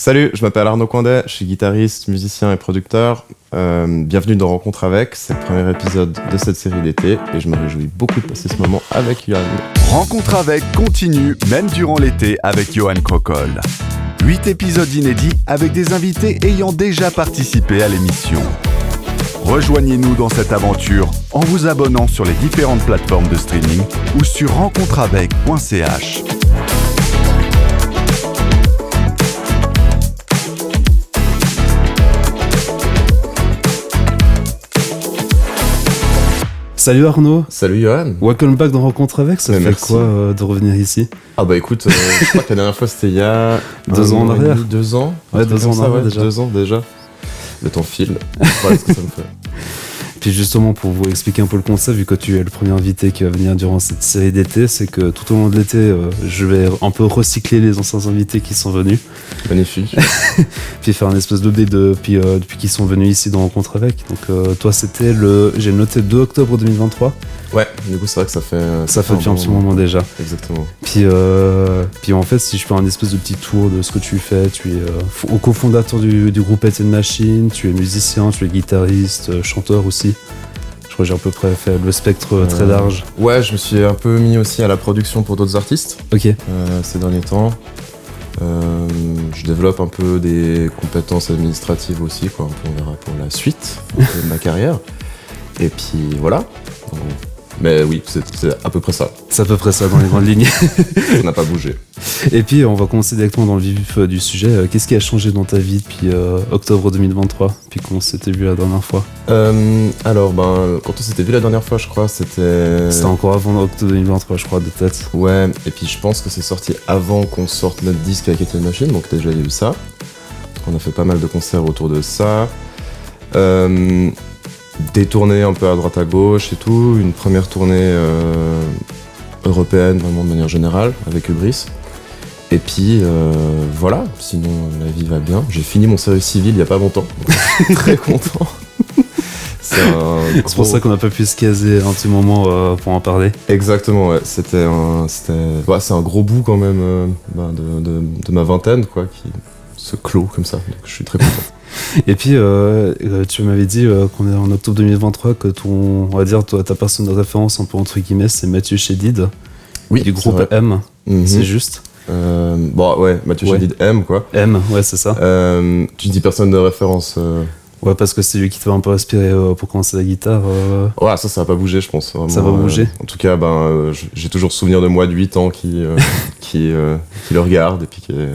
Salut, je m'appelle Arnaud Coindet, je suis guitariste, musicien et producteur. Bienvenue dans Rencontre avec, c'est le premier épisode de cette série d'été et je me réjouis beaucoup de passer ce moment avec Johan. Rencontre avec continue, même durant l'été, avec Johan Crocol. 8 épisodes inédits avec des invités ayant déjà participé à l'émission. Rejoignez-nous dans cette aventure en vous abonnant sur les différentes plateformes de streaming ou sur rencontreavec.ch. Salut Arnaud. Salut Johan. Welcome back dans Rencontre avec, ça fait merci. quoi de revenir ici? Ah bah écoute, je crois que la dernière fois c'était il y a 2 ans en arrière. 2 ans. Ouais, 2 ans en arrière déjà. 2 ans déjà. Le temps file. Voilà ce que ça me fait. Puis justement, pour vous expliquer un peu le concept, vu que tu es le premier invité qui va venir durant cette série d'été, c'est que tout au long de l'été, je vais un peu recycler les anciens invités qui sont venus. Magnifique. Puis faire un espèce d'update depuis qu'ils sont venus ici dans Rencontre avec. Donc toi, c'était j'ai noté 2 octobre 2023. Ouais, du coup c'est vrai que ça fait depuis un petit moment déjà. Exactement. Puis en fait, si je fais un espèce de petit tour de ce que tu fais, tu es cofondateur du groupe Etienne Machine, tu es musicien, tu es guitariste, chanteur aussi. Je crois que j'ai à peu près fait le spectre très large. Ouais, je me suis un peu mis aussi à la production pour d'autres artistes Ok. ces derniers temps. Je développe un peu des compétences administratives aussi, quoi. On verra pour la suite de ma carrière. Et puis voilà. Mais oui, c'est à peu près ça. C'est à peu près ça dans les grandes lignes. Ça n'a pas bougé. Et puis on va commencer directement dans le vif du sujet. Qu'est-ce qui a changé dans ta vie depuis octobre 2023, puis qu'on s'était vu la dernière fois? Alors, quand on s'était vu la dernière fois, je crois, c'était encore avant octobre 2023, je crois, de tête. Ouais, et puis je pense que c'est sorti avant qu'on sorte notre disque avec Etienne Machine, donc déjà il y a eu ça. On a fait pas mal de concerts autour de ça. Des tournées un peu à droite à gauche et tout, une première tournée européenne vraiment de manière générale avec Hubris. Et puis voilà, sinon la vie va bien. J'ai fini mon service civil il y a pas longtemps, donc je suis très content. C'est pour ça qu'on n'a pas pu se caser un petit moment pour en parler. Exactement, ouais. C'est un gros bout quand même de ma vingtaine quoi, qui se clôt comme ça, donc je suis très content. Et puis, tu m'avais dit qu'on est en octobre 2023, que ta personne de référence, un peu entre guillemets, c'est Mathieu Chédid, oui, du groupe M, c'est juste. Mathieu Chédid M, quoi. M, ouais, c'est ça. Tu dis personne de référence Ouais, parce que c'est lui qui t'a un peu inspiré pour commencer la guitare. Ouais, ça va pas bouger, je pense. Vraiment, ça va bouger. En tout cas, j'ai toujours souvenir de moi de 8 ans qui le regarde et puis qui est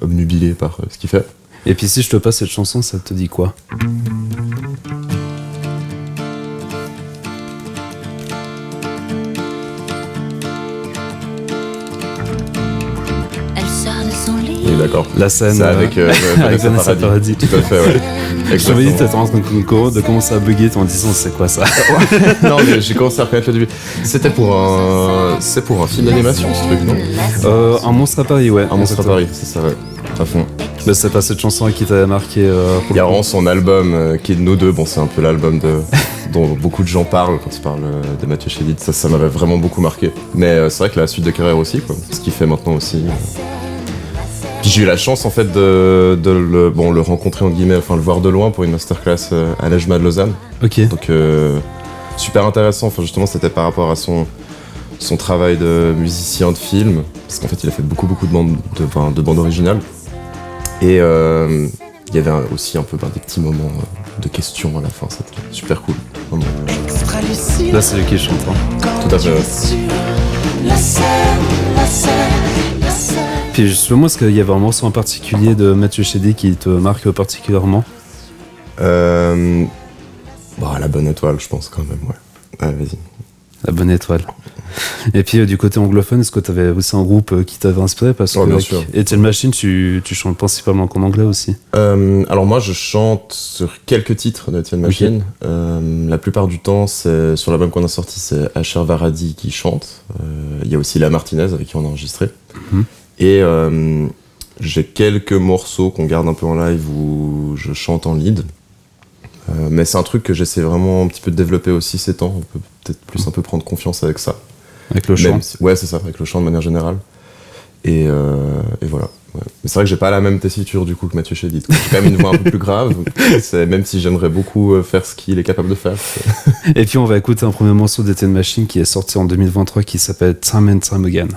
obnubilé par ce qu'il fait. Et puis si je te passe cette chanson, ça te dit quoi? Elle sort de son lit. Oui, d'accord. La scène c'est avec Vanessa Paradis. Tout à fait, ouais. Je t'avais dit que t'étais en train de commencer à bugger en disant c'est quoi ça? Non, mais j'ai commencé à reconnaître le début. C'est pour un film d'animation, ce truc, non Un monstre à Paris, ouais. Un monstre à Paris, c'est ça, ouais. À fond. Bah, c'est pas cette chanson qui t'avait marqué. Il y a vraiment son album qui est de nous deux. Bon, c'est un peu l'album dont beaucoup de gens parlent quand ils parlent de Mathieu Chédid. Ça m'avait vraiment beaucoup marqué. Mais c'est vrai que la suite de carrière aussi, quoi. Ce qu'il fait maintenant aussi. Puis j'ai eu la chance en fait de le rencontrer en guillemets, enfin le voir de loin pour une masterclass à l'EJMA de Lausanne. Ok. Donc super intéressant. Enfin justement c'était par rapport à son travail de musicien de film, parce qu'en fait il a fait beaucoup de bandes originales. Et il y avait aussi un peu des petits moments de questions à la fin, c'était super cool. Vraiment. Là c'est lui qui chante. Tout à fait. Puis justement, est-ce qu'il y avait un morceau en particulier de Mathieu Chédid qui te marque particulièrement? La bonne étoile, je pense quand même, ouais. Allez, vas-y. La bonne étoile. Et puis du côté anglophone, est-ce que tu avais aussi un groupe qui t'avait inspiré? Parce que bien sûr. Etienne Machine, tu chantes principalement qu'en anglais aussi. Alors moi je chante sur quelques titres d'Etienne Machine. Okay. La plupart du temps, c'est sur l'album qu'on a sorti, c'est Asher Varadi qui chante. Il y a aussi La Martinez avec qui on a enregistré. Mm-hmm. Et j'ai quelques morceaux qu'on garde un peu en live où je chante en lead. Mais c'est un truc que j'essaie vraiment un petit peu de développer aussi ces temps. On peut peut-être plus un peu prendre confiance avec ça. Avec le chant. Ouais, c'est ça, avec le chant de manière générale. Et voilà. Ouais. Mais c'est vrai que j'ai pas la même tessiture du coup que Mathieu Chédid. J'ai quand même une voix un peu plus grave, même si j'aimerais beaucoup faire ce qu'il est capable de faire. Et puis on va écouter un premier morceau d'Etienne Machine qui est sorti en 2023 qui s'appelle Time and Time Again.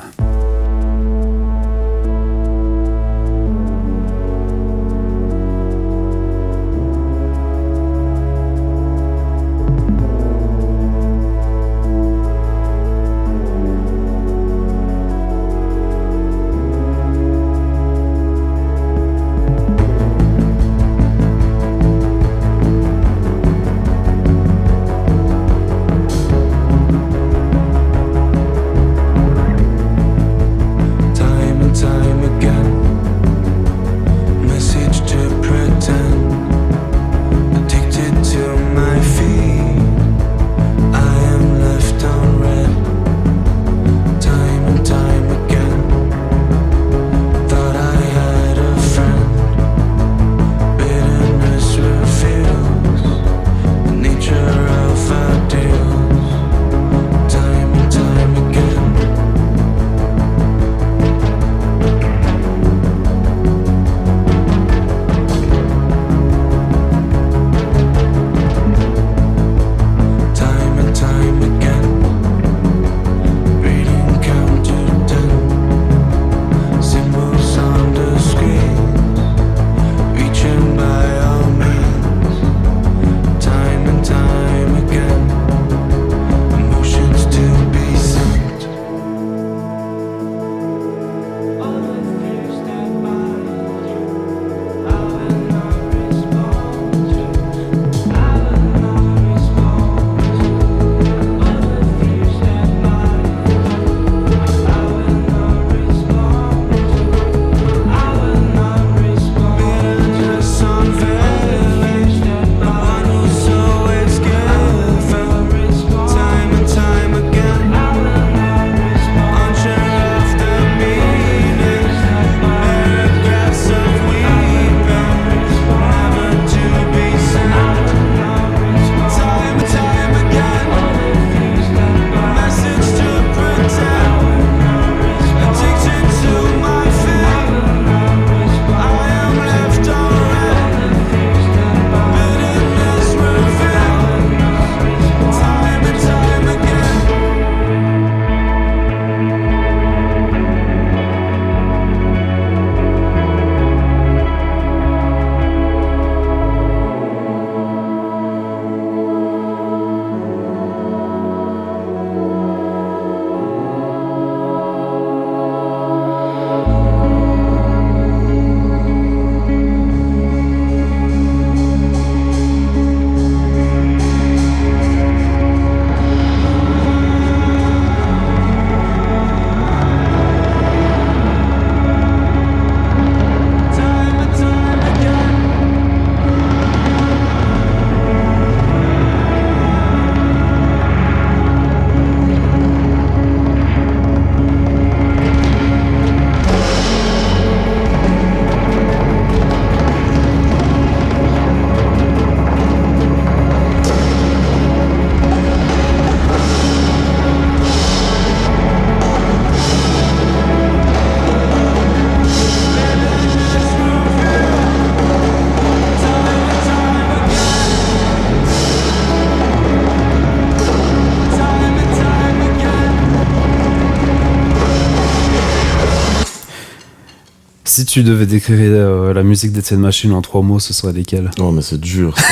Si tu devais décrire la musique d'Etienne Machine en 3 mots, ce serait lesquels? Non, mais c'est dur, ça.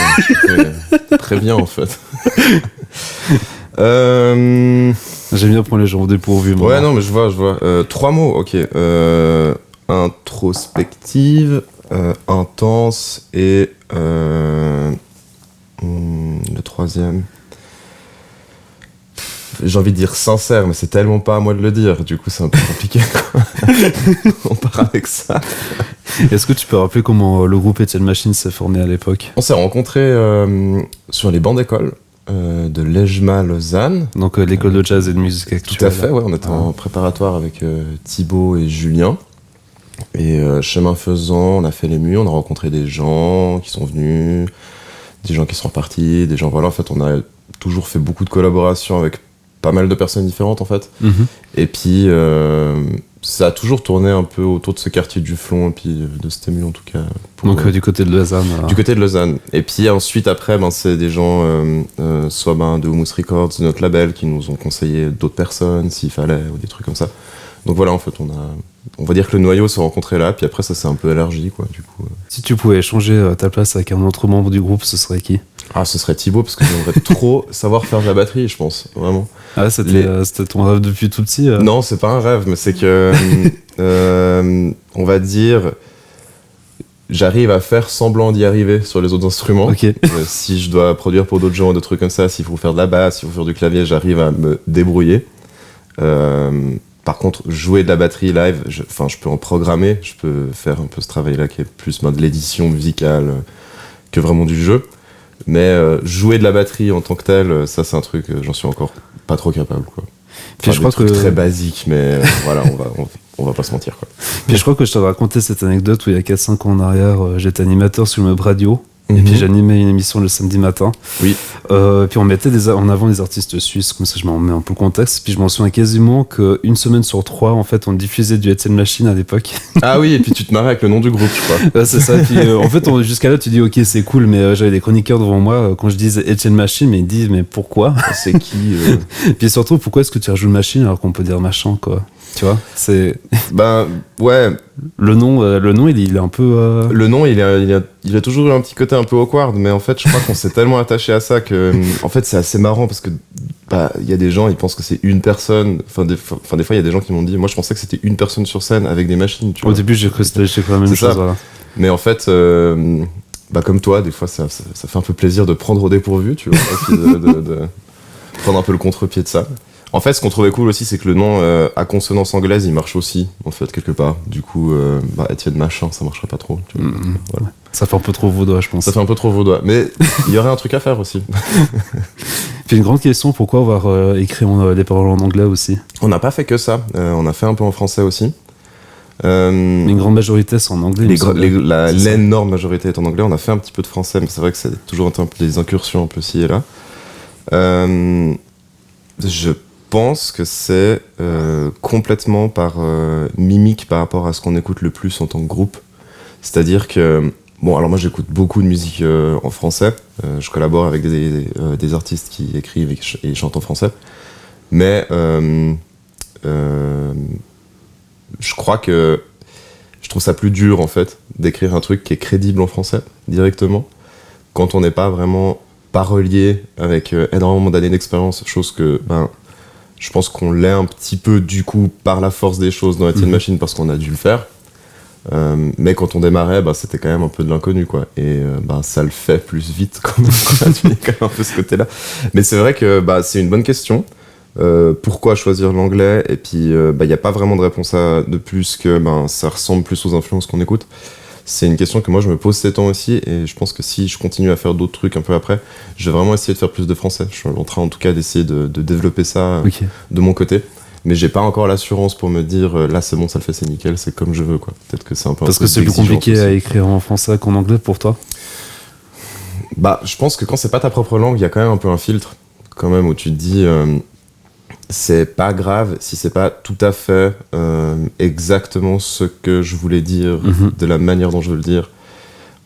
Très bien, en fait. J'aime bien prendre les gens au dépourvu. Ouais, non, mais je vois. 3 mots, ok. Introspective, intense et... le troisième... J'ai envie de dire sincère, mais c'est tellement pas à moi de le dire, du coup c'est un peu compliqué, quoi. On part avec ça. Est-ce que tu peux rappeler comment le groupe Etienne Machine s'est formé à l'époque? On s'est rencontrés sur les bancs d'école de l'EJMA Lausanne. Donc l'école de jazz et de musique actuelle. Tout à fait, ouais, on était en préparatoire avec Thibaut et Julien. Et chemin faisant, on a fait les murs, on a rencontré des gens qui sont venus, des gens qui sont repartis, des gens, voilà, en fait on a toujours fait beaucoup de collaborations avec pas mal de personnes différentes en fait. Mhm. Et puis ça a toujours tourné un peu autour de ce quartier du Flon et puis de Stému en tout cas. Donc du côté de Lausanne. Du côté de Lausanne. Et puis ensuite après, c'est des gens soit de Humus Records, de notre label, qui nous ont conseillé d'autres personnes s'il fallait ou des trucs comme ça. Donc voilà, en fait, on va dire que le noyau s'est rencontré là, puis après ça s'est un peu élargi quoi. Du coup. Si tu pouvais échanger ta place avec un autre membre du groupe, ce serait qui? Ah, ce serait Thibaut, parce que j'aimerais trop savoir faire de la batterie, je pense, vraiment. Ah, c'était ton rêve depuis tout petit Non, c'est pas un rêve, mais c'est que, on va dire, j'arrive à faire semblant d'y arriver sur les autres instruments. Ok. Si je dois produire pour d'autres gens, des trucs comme ça, s'il faut faire de la basse, s'il faut faire du clavier, j'arrive à me débrouiller. Par contre, jouer de la batterie live, je peux en programmer, je peux faire un peu ce travail-là qui est plus de l'édition musicale que vraiment du jeu. Mais jouer de la batterie en tant que tel, ça c'est un truc, j'en suis encore pas trop capable quoi. Puis je crois que très basique, mais voilà, on va pas se mentir quoi. Puis je crois que je t'avais raconté cette anecdote où il y a 4-5 ans en arrière, j'étais animateur sur le web radio. Et puis j'animais une émission le samedi matin. Oui. Puis on mettait en avant des artistes suisses, comme ça je m'en mets un peu le contexte. Puis je m'en souviens quasiment qu'une semaine sur 3, en fait, on diffusait du Etienne Machine à l'époque. Ah oui, et puis tu te marrais avec le nom du groupe, je crois. Ouais, c'est ça. Puis en fait, jusqu'à là, tu dis ok, c'est cool, mais j'avais des chroniqueurs devant moi. Quand je disais Etienne Machine, mais ils disent mais pourquoi? C'est qui Puis surtout, pourquoi est-ce que tu rejoues Machine alors qu'on peut dire machin quoi? Tu vois, c'est. Ben ouais. Le nom, il est un peu. Le nom, il a toujours eu un petit côté un peu awkward, mais en fait, je crois qu'on s'est tellement attaché à ça que, en fait, c'est assez marrant parce que, il y a des gens, ils pensent que c'est une personne. Des fois, il y a des gens qui m'ont dit, moi, je pensais que c'était une personne sur scène avec des machines. Tu vois. Au début, j'ai cru la même chose. Voilà. Mais en fait, comme toi, des fois, ça fait un peu plaisir de prendre au dépourvu, tu vois, et puis de prendre un peu le contre-pied de ça. En fait, ce qu'on trouvait cool aussi, c'est que le nom à consonance anglaise, il marche aussi, en fait, quelque part. Du coup, Etienne Machin, ça marcherait pas trop. Tu vois. Voilà. Ça fait un peu trop vaudois, je pense. Ça fait un peu trop vaudois. Mais il y aurait un truc à faire aussi. Puis une grande question, pourquoi avoir écrit des paroles en anglais aussi? On n'a pas fait que ça. On a fait un peu en français aussi. Mais une grande majorité, c'est en anglais. L'énorme majorité est en anglais. On a fait un petit peu de français, mais c'est vrai que c'est toujours des incursions un peu ci et là. Je pense que c'est complètement par mimique par rapport à ce qu'on écoute le plus en tant que groupe. C'est-à-dire que, alors moi j'écoute beaucoup de musique en français. Je collabore avec des artistes qui écrivent et chantent en français. Mais je crois que je trouve ça plus dur en fait d'écrire un truc qui est crédible en français directement quand on n'est pas vraiment parolier avec énormément d'années d'expérience, chose que je pense qu'on l'est un petit peu du coup par la force des choses dans Etienne Machine parce qu'on a dû le faire. Mais quand on démarrait, c'était quand même un peu de l'inconnu quoi. Et ça le fait plus vite quand même. Il y a quand même un peu ce côté-là. Mais c'est vrai que c'est une bonne question. Pourquoi choisir l'anglais? Et puis il n'y a pas vraiment de réponse de plus que ça ressemble plus aux influences qu'on écoute. C'est une question que moi je me pose ces temps aussi, et je pense que si je continue à faire d'autres trucs un peu après, je vais vraiment essayer de faire plus de français. Je suis en train en tout cas d'essayer de développer ça de mon côté. Mais j'ai pas encore l'assurance pour me dire là c'est bon, ça le fait, c'est nickel, c'est comme je veux quoi. Peut-être que c'est un peu. Parce que c'est plus compliqué aussi à écrire en français qu'en anglais pour toi. Je pense que quand c'est pas ta propre langue, il y a quand même un peu un filtre quand même où tu te dis c'est pas grave si c'est pas tout à fait exactement ce que je voulais dire de la manière dont je veux le dire,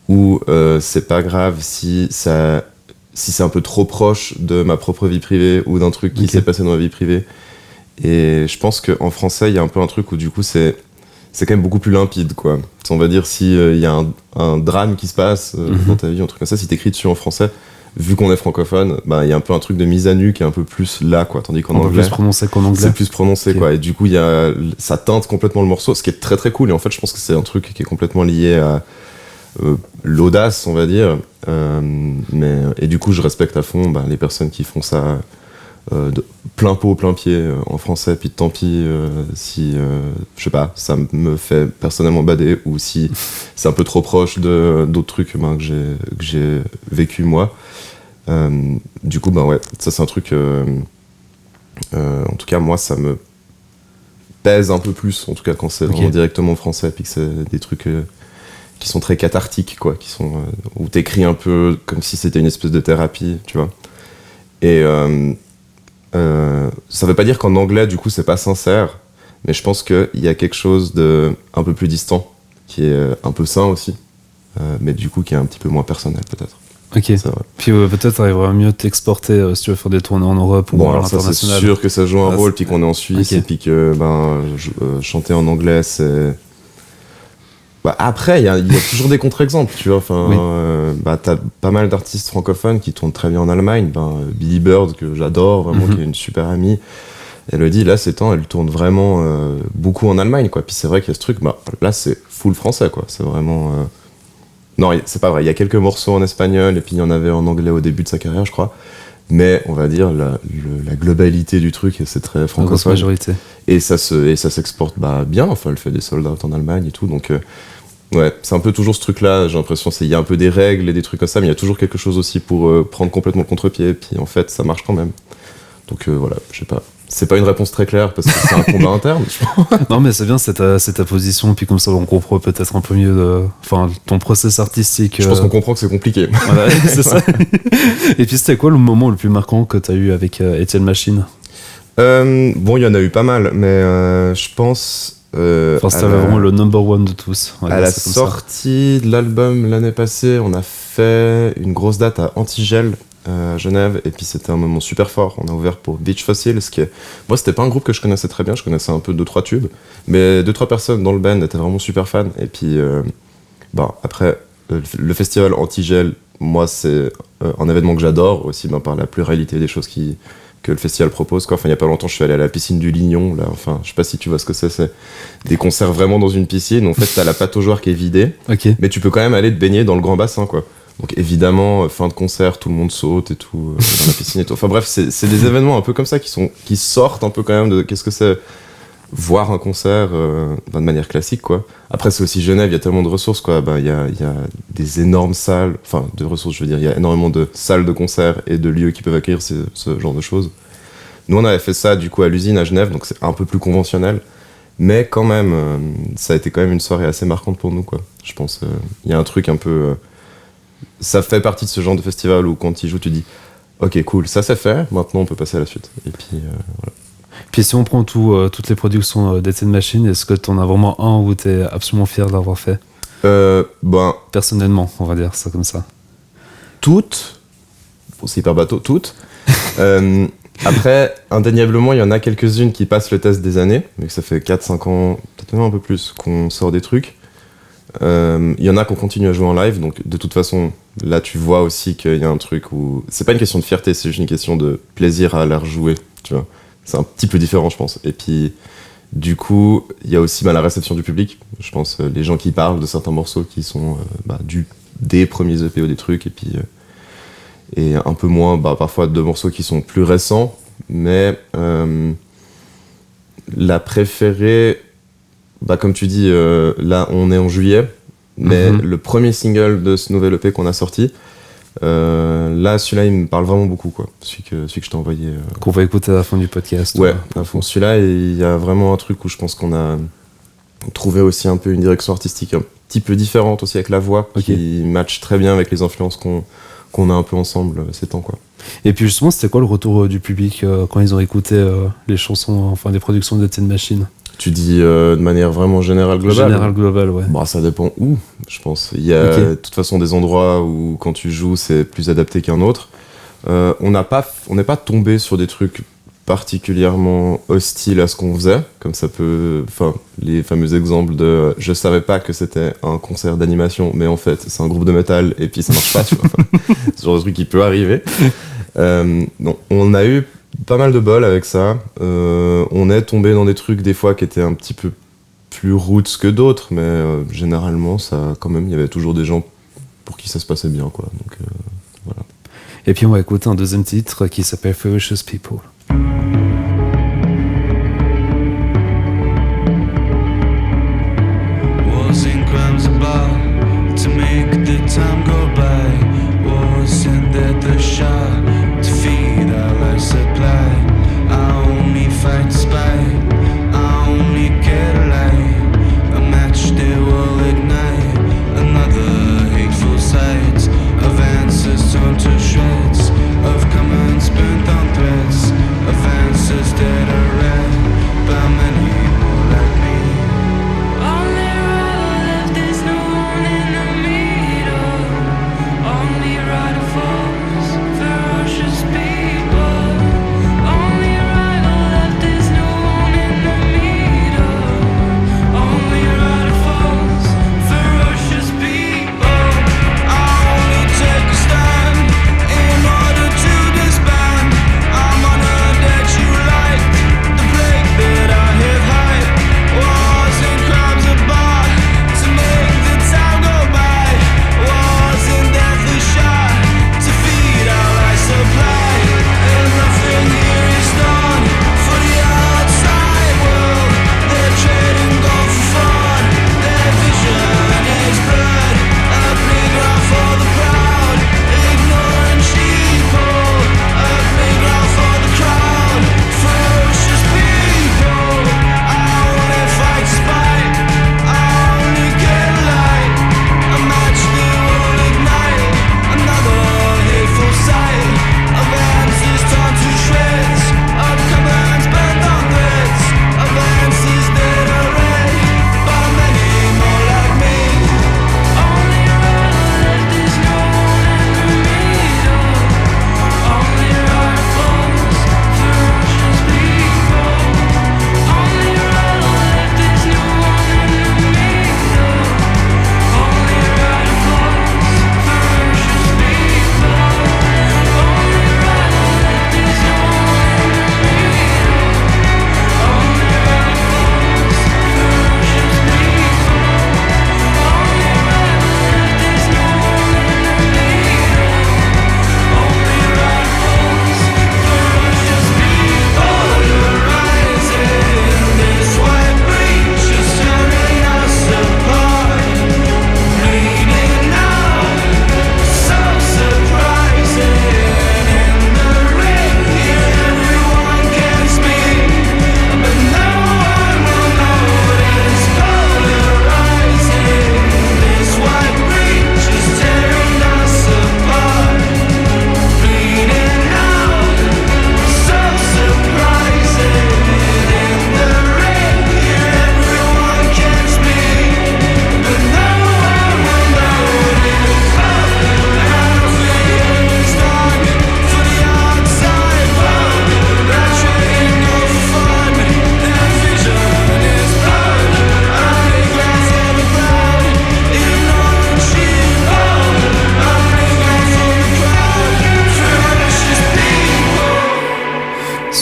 ou c'est pas grave si c'est un peu trop proche de ma propre vie privée ou d'un truc qui s'est passé dans ma vie privée. Et je pense qu'en français il y a un peu un truc où du coup c'est quand même beaucoup plus limpide quoi. On va dire si y a un drame qui se passe dans ta vie, un truc comme ça, si t'écris dessus en français, vu qu'on est francophone, il y a un peu un truc de mise à nu qui est un peu plus là quoi, tandis qu'en anglais plus prononcé qu'en anglais, c'est plus prononcé quoi, et du coup ça teinte complètement le morceau, ce qui est très très cool. Et en fait je pense que c'est un truc qui est complètement lié à l'audace on va dire, et du coup je respecte à fond les personnes qui font ça de plein pot plein pied en français, puis tant pis si je sais pas, ça me fait personnellement bader, ou si c'est un peu trop proche de d'autres trucs que j'ai vécu moi. Du coup ça c'est un truc en tout cas moi ça me pèse un peu plus, en tout cas quand c'est vraiment directement en français, puis que c'est des trucs qui sont très cathartiques quoi, qui sont où t'écris un peu comme si c'était une espèce de thérapie, tu vois. Et Ça veut pas dire qu'en anglais, du coup, c'est pas sincère, mais je pense qu'il y a quelque chose de un peu plus distant, qui est un peu sain aussi, mais du coup, qui est un petit peu moins personnel, peut-être. Ok. C'est vrai. Puis peut-être t'arriveras mieux t'exporter si tu veux faire des tournées en Europe ou Bon, à alors ça, c'est l'international. sûr que ça joue un Ah, rôle, puis qu'on est en Suisse, ok. et puis que chanter en anglais, c'est... après, il y a toujours des contre-exemples, tu vois. Enfin, Oui. t'as pas mal d'artistes francophones qui tournent très bien en Allemagne. Billy Bird, que j'adore, vraiment, qui est une super amie. Elodie, là, ces temps, elle tourne vraiment beaucoup en Allemagne, quoi. Puis c'est vrai qu'il y a ce truc, là, c'est full français, quoi. C'est vraiment... Non, c'est pas vrai. Il y a quelques morceaux en espagnol, et puis il y en avait en anglais au début de sa carrière, je crois. Mais on va dire, la globalité du truc, c'est très La grosse francophone. majorité. Et ça s'exporte bien. Enfin, elle fait des sold out en Allemagne et tout. Donc, ouais, c'est un peu toujours ce truc-là. J'ai l'impression qu'il y a un peu des règles et des trucs comme ça, mais il y a toujours quelque chose aussi pour prendre complètement le contre-pied. Et puis, en fait, ça marche quand même. Donc, voilà, je sais pas. C'est pas une réponse très claire parce que c'est un combat interne, je pense. Non, mais c'est bien, c'est ta position, puis comme ça on comprend peut-être un peu mieux ton process artistique. Je pense qu'on comprend que c'est compliqué. Voilà, c'est ça. Et puis c'était quoi le moment le plus marquant que t'as eu avec Etienne Machine? Bon, il y en a eu pas mal, mais je pense. Enfin, c'était vraiment le number one de tous. On va À dire la ça comme ça. sortie de l'album l'année passée, on a fait une grosse date à Antigel, à Genève, et puis c'était un moment super fort. On a ouvert pour Beach Fossil, ce qui est... Moi, c'était pas un groupe que je connaissais très bien, je connaissais un peu 2-3 tubes, mais 2-3 personnes dans le band étaient vraiment super fans. Et puis, après, le festival Antigel, moi, c'est un événement que j'adore aussi, par la pluralité des choses que le festival propose, quoi. Enfin, il y a pas longtemps, je suis allé à la piscine du Lignon, là. Enfin, je sais pas si tu vois ce que c'est des concerts vraiment dans une piscine. En fait, t'as la pataugeoire qui est vidée, Ok. mais tu peux quand même aller te baigner dans le grand bassin, quoi. Donc évidemment, fin de concert, tout le monde saute et tout, dans la piscine et tout. Enfin bref, c'est des événements un peu comme ça qui sortent un peu quand même de qu'est-ce que c'est voir un concert de manière classique, quoi. Après, c'est aussi Genève, il y a tellement de ressources, quoi. Il y a des énormes salles, enfin de ressources, je veux dire, il y a énormément de salles de concert et de lieux qui peuvent accueillir ce genre de choses. Nous, on avait fait ça du coup à l'usine à Genève, donc c'est un peu plus conventionnel. Mais quand même, ça a été quand même une soirée assez marquante pour nous, quoi. Je pense, il y a un truc un peu... ça fait partie de ce genre de festival où quand tu y joues, tu dis ok, cool, ça c'est fait, maintenant on peut passer à la suite. Et puis voilà. Puis si on prend toutes les productions d'Etienne Machine, est-ce que t'en as vraiment un où t'es absolument fier de l'avoir fait? Personnellement, on va dire ça comme ça. Toutes, bon, c'est hyper bateau, toutes. Après, indéniablement, il y en a quelques-unes qui passent le test des années, mais que ça fait 4-5 ans, peut-être même un peu plus, qu'on sort des trucs. Il y en a qu'on continue à jouer en live, donc de toute façon, là tu vois aussi qu'il y a un truc où... C'est pas une question de fierté, c'est juste une question de plaisir à la rejouer, tu vois. C'est un petit peu différent, je pense. Et puis, du coup, il y a aussi la réception du public. Je pense les gens qui parlent de certains morceaux qui sont des premiers EP ou des trucs, et puis... et un peu moins, parfois, de morceaux qui sont plus récents, mais la préférée... comme tu dis, là on est en juillet, mais le premier single de ce nouvel EP qu'on a sorti, là celui-là il me parle vraiment beaucoup, quoi. Celui que je t'ai envoyé. Qu'on va écouter à la fin du podcast. Ouais, à fond. Celui-là, il y a vraiment un truc où je pense qu'on a trouvé aussi un peu une direction artistique un petit peu différente aussi avec la voix, qui match très bien avec les influences qu'on a un peu ensemble ces temps, quoi. Et puis justement, c'était quoi le retour du public quand ils ont écouté les chansons, enfin des productions d'Etienne Machine? Tu dis de manière vraiment générale, globale? Générale, globale, ouais. Ça dépend où, je pense. Il y a de toute façon des endroits où quand tu joues, c'est plus adapté qu'un autre. On n'est pas tombé sur des trucs particulièrement hostiles à ce qu'on faisait, comme ça peut... Enfin, les fameux exemples de je savais pas que c'était un concert d'animation, mais en fait, c'est un groupe de métal, et puis ça marche pas, tu vois. Enfin, ce genre de truc qui peut arriver. Non, on a eu pas mal de bol avec ça. On est tombé dans des trucs des fois qui étaient un petit peu plus roots que d'autres, mais généralement ça, quand même, il y avait toujours des gens pour qui ça se passait bien, quoi. Donc voilà. Et puis on va écouter un deuxième titre qui s'appelle Ferocious People. Wars and crimes about to make the time go by. Wars and the shot to feed our life supply. I only fight spite, I only get a lie. A match they will ignite another hateful sight of answers torn to shreds, of commands burnt on threads.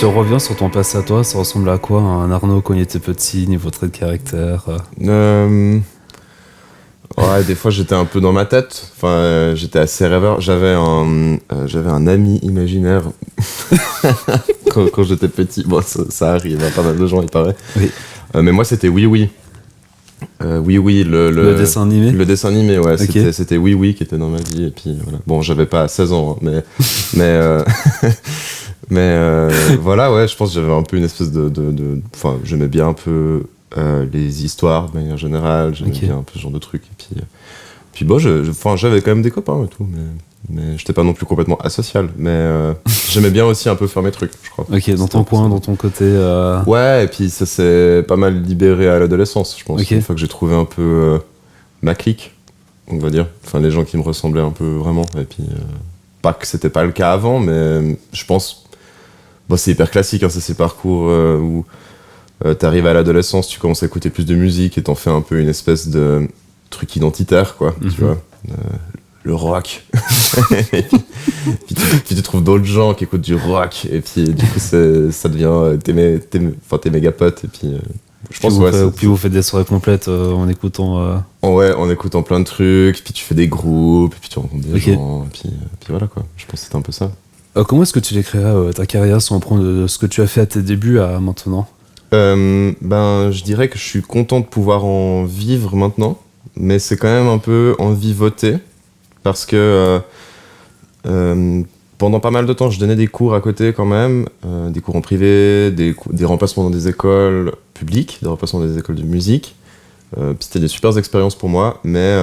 on revient sur ton passé à toi, ça ressemble à quoi un Arnaud quand il était petit, niveau trait de caractère Ouais, des fois j'étais un peu dans ma tête. Enfin, j'étais assez rêveur. J'avais un ami imaginaire quand j'étais petit. Bon, ça arrive à pas mal de gens, il paraît. Oui. Mais moi, c'était Oui Oui. Oui Oui, Le dessin animé. Le dessin animé, ouais. Ok. C'était Oui Oui qui était dans ma vie. Et puis voilà. Bon, j'avais pas 16 ans, hein, mais voilà, ouais. Je pense que j'avais un peu une espèce enfin, j'aimais bien un peu. Les histoires de manière générale, j'aimais bien un peu ce genre de trucs. Et puis bon, j'avais quand même des copains et tout, mais j'étais pas non plus complètement asocial. Mais j'aimais bien aussi un peu faire mes trucs, je crois. Ok, dans ton coin, dans ton côté. Ouais, et puis ça s'est pas mal libéré à l'adolescence, je pense. Okay. Une fois que j'ai trouvé un peu ma clique, on va dire. Enfin, les gens qui me ressemblaient un peu vraiment. Et puis, pas que c'était pas le cas avant, mais je pense. Bon, c'est hyper classique, hein, c'est ces parcours où. T'arrives à l'adolescence, tu commences à écouter plus de musique et t'en fais un peu une espèce de truc identitaire, quoi, tu vois. Le rock. puis tu trouves d'autres gens qui écoutent du rock, et puis du coup, ça devient tes méga potes, et puis je pense puis vous faites des soirées complètes en écoutant. Ouais, en écoutant plein de trucs, puis tu fais des groupes, et puis tu rencontres des gens, et puis voilà, quoi. Je pense que c'était un peu ça. Comment est-ce que tu décrirais ta carrière si on prend de ce que tu as fait à tes débuts à maintenant? Je dirais que je suis content de pouvoir en vivre maintenant, mais c'est quand même un peu en vivoter, parce que pendant pas mal de temps, je donnais des cours à côté quand même, des cours en privé, des remplacements dans des écoles publiques, des remplacements dans des écoles de musique. Puis c'était des super expériences pour moi, mais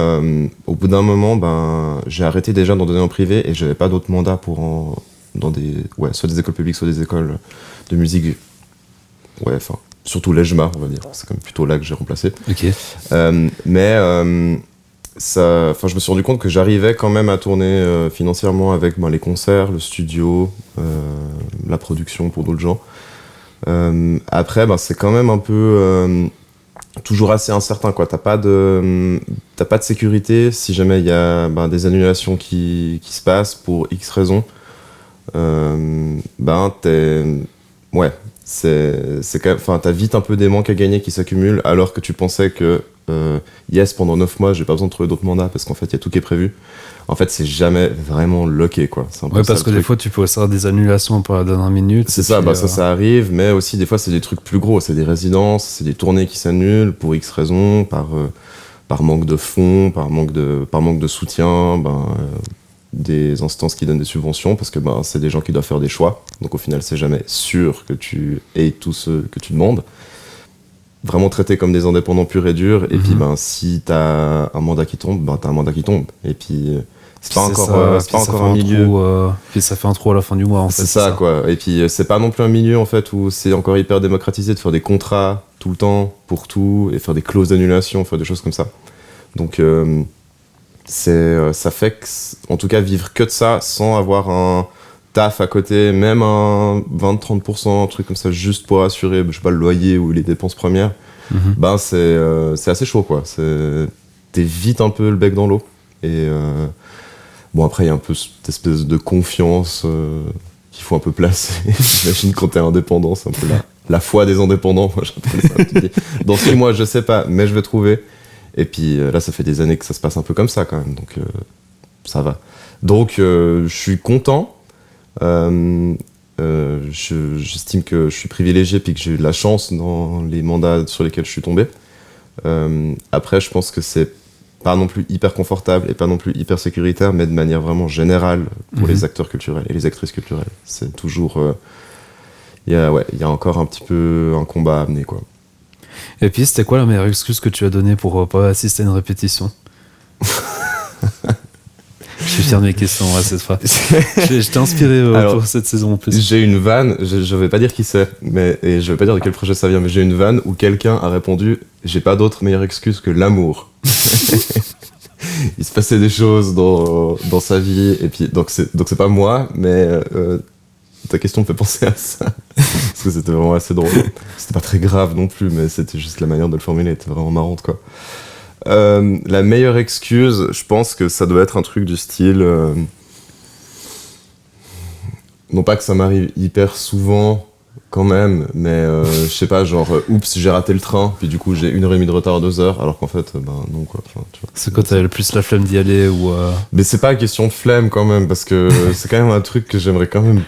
au bout d'un moment, j'ai arrêté déjà d'en donner en privé et j'avais pas d'autres mandats soit des écoles publiques, soit des écoles de musique. Ouais, enfin, surtout l'EJMA, on va dire. C'est quand même plutôt là que j'ai remplacé. Ok. Je me suis rendu compte que j'arrivais quand même à tourner financièrement avec les concerts, le studio, la production pour d'autres gens. Après, c'est quand même un peu toujours assez incertain, quoi. T'as pas de sécurité si jamais il y a des annulations qui se passent pour X raisons. Ouais. C'est quand même, enfin, t'as vite un peu des manques à gagner qui s'accumulent, alors que tu pensais que pendant 9 mois j'ai pas besoin de trouver d'autres mandats parce qu'en fait il y a tout qui est prévu. En fait, c'est jamais vraiment locké, quoi. C'est un peu parce que des fois tu peux avoir des annulations pour la dernière minute. C'est ça, ça arrive, mais aussi des fois c'est des trucs plus gros, c'est des résidences, c'est des tournées qui s'annulent pour X raisons, par manque de fonds, par manque de soutien, des instances qui donnent des subventions, parce que c'est des gens qui doivent faire des choix, donc au final c'est jamais sûr que tu aies tout ce que tu demandes. Vraiment traités comme des indépendants purs et durs, et puis si t'as un mandat qui tombe, t'as un mandat qui tombe, et puis c'est pas encore un milieu. Puis ça fait un trou à la fin du mois, en fait. C'est ça, quoi. Et puis c'est pas non plus un milieu en fait où c'est encore hyper démocratisé de faire des contrats tout le temps pour tout et faire des clauses d'annulation, faire des choses comme ça. Donc ça fait que, en tout cas, vivre que de ça sans avoir un taf à côté, même un 20-30%, un truc comme ça, juste pour assurer, je sais pas, le loyer ou les dépenses premières, c'est assez chaud, quoi. T'es vite un peu le bec dans l'eau. Et après, il y a un peu cette espèce de confiance qu'il faut un peu placer. J'imagine quand t'es indépendant, c'est un peu la foi des indépendants, moi j'appelle ça. Tu dis, dans 6 mois, je sais pas, mais je vais trouver. Et puis là, ça fait des années que ça se passe un peu comme ça quand même, donc ça va. Donc je suis content. J'estime que je suis privilégié puis que j'ai eu de la chance dans les mandats sur lesquels je suis tombé. Après, je pense que c'est pas non plus hyper confortable et pas non plus hyper sécuritaire, mais de manière vraiment générale pour les acteurs culturels et les actrices culturelles. C'est toujours... Il y a encore un petit peu un combat à mener, quoi. Et puis, c'était quoi la meilleure excuse que tu as donnée pour pas assister à une répétition? Je suis fier de mes questions cette fois. Je t'ai inspiré pour cette saison en plus. J'ai une vanne, je vais pas dire qui c'est, et je vais pas dire de quel projet ça vient, mais j'ai une vanne où quelqu'un a répondu « J'ai pas d'autre meilleure excuse que l'amour ». Il se passait des choses dans sa vie, et puis donc c'est pas moi, mais ta question me fait penser à ça. Parce que c'était vraiment assez drôle. C'était pas très grave non plus, mais c'était juste la manière de le formuler, était vraiment marrante, quoi. La meilleure excuse, je pense que ça doit être un truc du style... non pas que ça m'arrive hyper souvent, quand même, mais je sais pas, genre, oups, j'ai raté le train, puis du coup j'ai 1h30 de retard à 2h, alors qu'en fait, ben non quoi. Enfin, tu vois. C'est quand t'as le plus la flemme d'y aller ou. Mais c'est pas question de flemme quand même, parce que c'est quand même un truc que j'aimerais quand même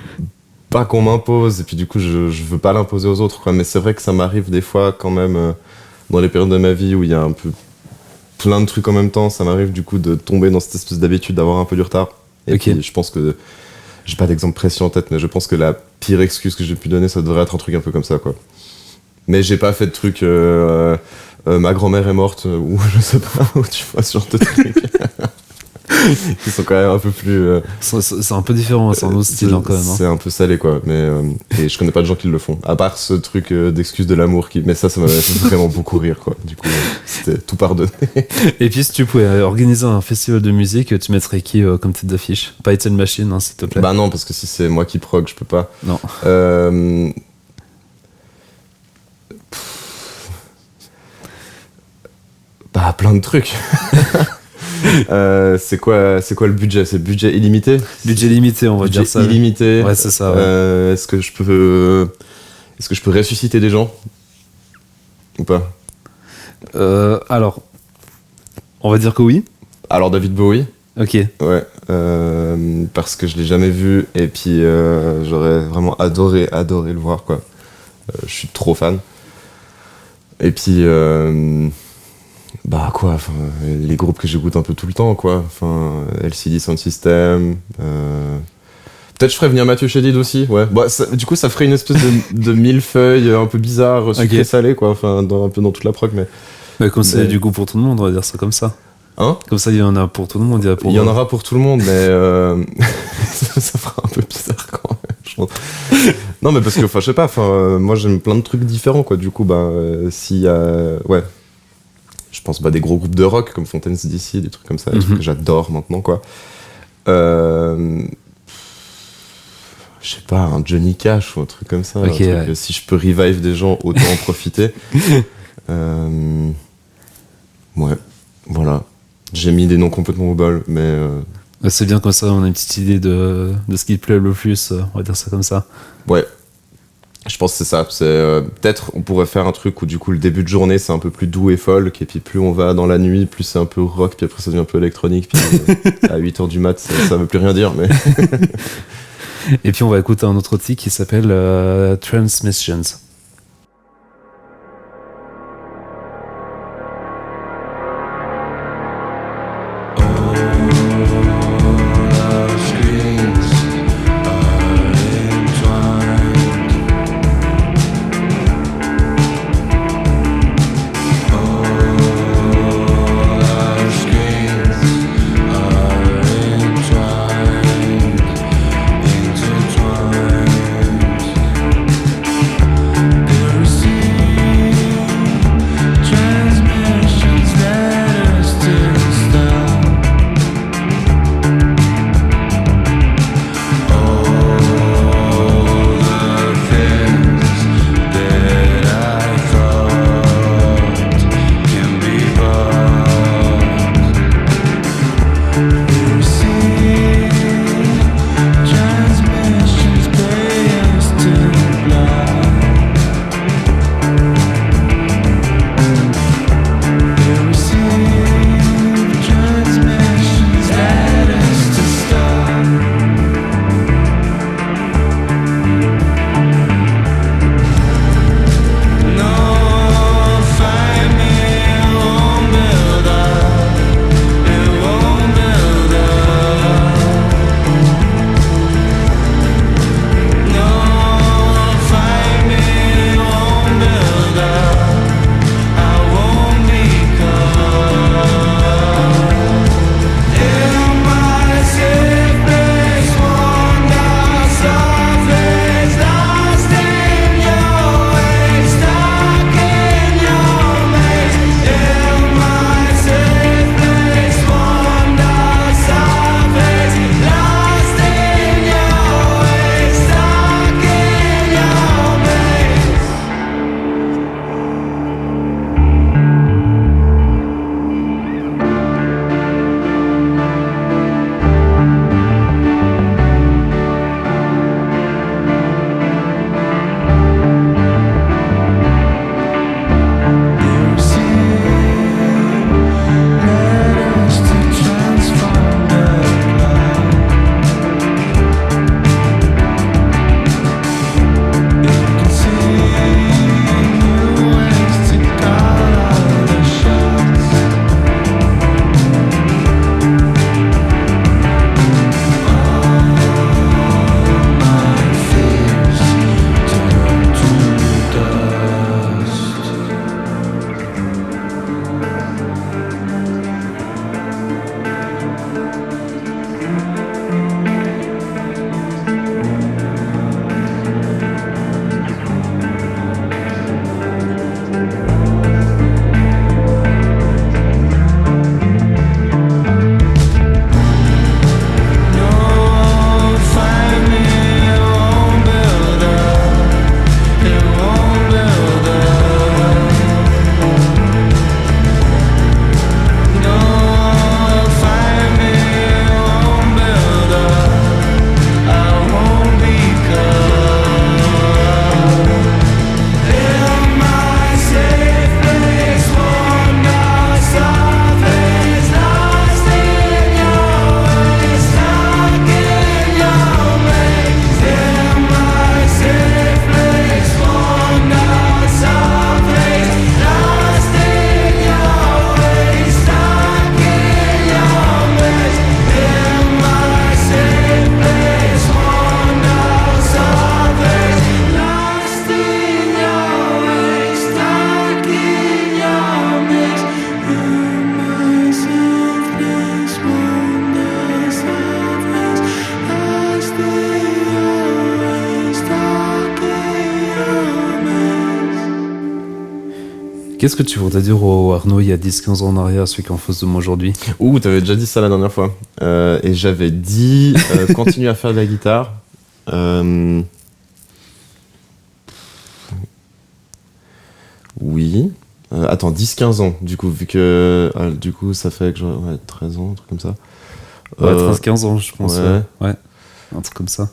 pas qu'on m'impose, et puis du coup je veux pas l'imposer aux autres, quoi. Mais c'est vrai que ça m'arrive des fois quand même, dans les périodes de ma vie où il y a un peu plein de trucs en même temps, ça m'arrive du coup de tomber dans cette espèce d'habitude d'avoir un peu du retard. Et Ok. puis je pense que, j'ai pas d'exemple précis en tête, mais je pense que la pire excuse que j'ai pu donner, ça devrait être un truc un peu comme ça, quoi. Mais j'ai pas fait de truc, ma grand-mère est morte, ou je sais pas, ou tu vois, ce genre de trucs. Qui sont quand même un peu plus. C'est un peu différent, c'est un autre style quand même. Hein. C'est un peu salé, quoi. Mais, et je connais pas de gens qui le font. À part ce truc d'excuse de l'amour qui. Mais ça m'avait fait vraiment beaucoup rire, quoi. Du coup, c'était tout pardonné. Et puis si tu pouvais organiser un festival de musique, tu mettrais qui comme tête d'affiche? Pas Étienne Machine, hein, s'il te plaît. Bah non, parce que si c'est moi qui prog, je peux pas. Non. Bah plein de trucs. C'est quoi le budget? C'est budget illimité? Budget limité, on va Budget dire ça. illimité. Ouais, c'est ça. Ouais. Est-ce que je peux ressusciter des gens ou pas? Alors, on va dire que oui. Alors David Bowie, Ok. ouais, parce que je l'ai jamais vu et puis j'aurais vraiment adoré le voir, quoi. Je suis trop fan. Et puis bah quoi, enfin, les groupes que j'écoute un peu tout le temps, quoi. Enfin, LCD Sound System. Peut-être je ferais venir Mathieu Chédid aussi, ouais. Bah, du coup, ça ferait une espèce de millefeuille un peu bizarre, sucré salé, quoi. Enfin, un peu dans toute la prog, mais. Bah, comme c'est du goût pour tout le monde, on va dire ça comme ça. Hein? Comme ça, il y en a pour tout le monde. Il y en aura pour tout le monde, mais ça fera un peu bizarre quand même, je pense. Non, mais parce que, enfin, je sais pas, moi j'aime plein de trucs différents, quoi. Du coup, bah, s'il y a. Ouais. Je pense des gros groupes de rock comme Fontaines DC, des trucs comme ça, des trucs que j'adore maintenant, quoi. Je sais pas, un Johnny Cash ou un truc comme ça. Okay, un truc, si je peux revive des gens, autant en profiter. Ouais, voilà. J'ai mis des noms complètement au bol, mais. C'est bien comme ça, on a une petite idée de ce qui te plaît le plus, on va dire ça comme ça. Ouais. Je pense que c'est ça. Peut-être on pourrait faire un truc où du coup le début de journée c'est un peu plus doux et folk, et puis plus on va dans la nuit, plus c'est un peu rock, puis après ça devient un peu électronique, puis à 8h du mat ça veut plus rien dire, mais. Et puis on va écouter un autre titre qui s'appelle Transmissions. Intertwined. qu'est-ce que tu voudrais dire au Arnaud il y a 10-15 ans en arrière, celui qui est en face de moi aujourd'hui? Ouh, t'avais déjà dit ça la dernière fois. Et j'avais dit continue à faire de la guitare. Oui. Attends, 10-15 ans, du coup, vu que du coup ça fait que j'aurais 13 ans, un truc comme ça. Ouais, 13-15 ans, je pense. ouais. Ouais, un truc comme ça.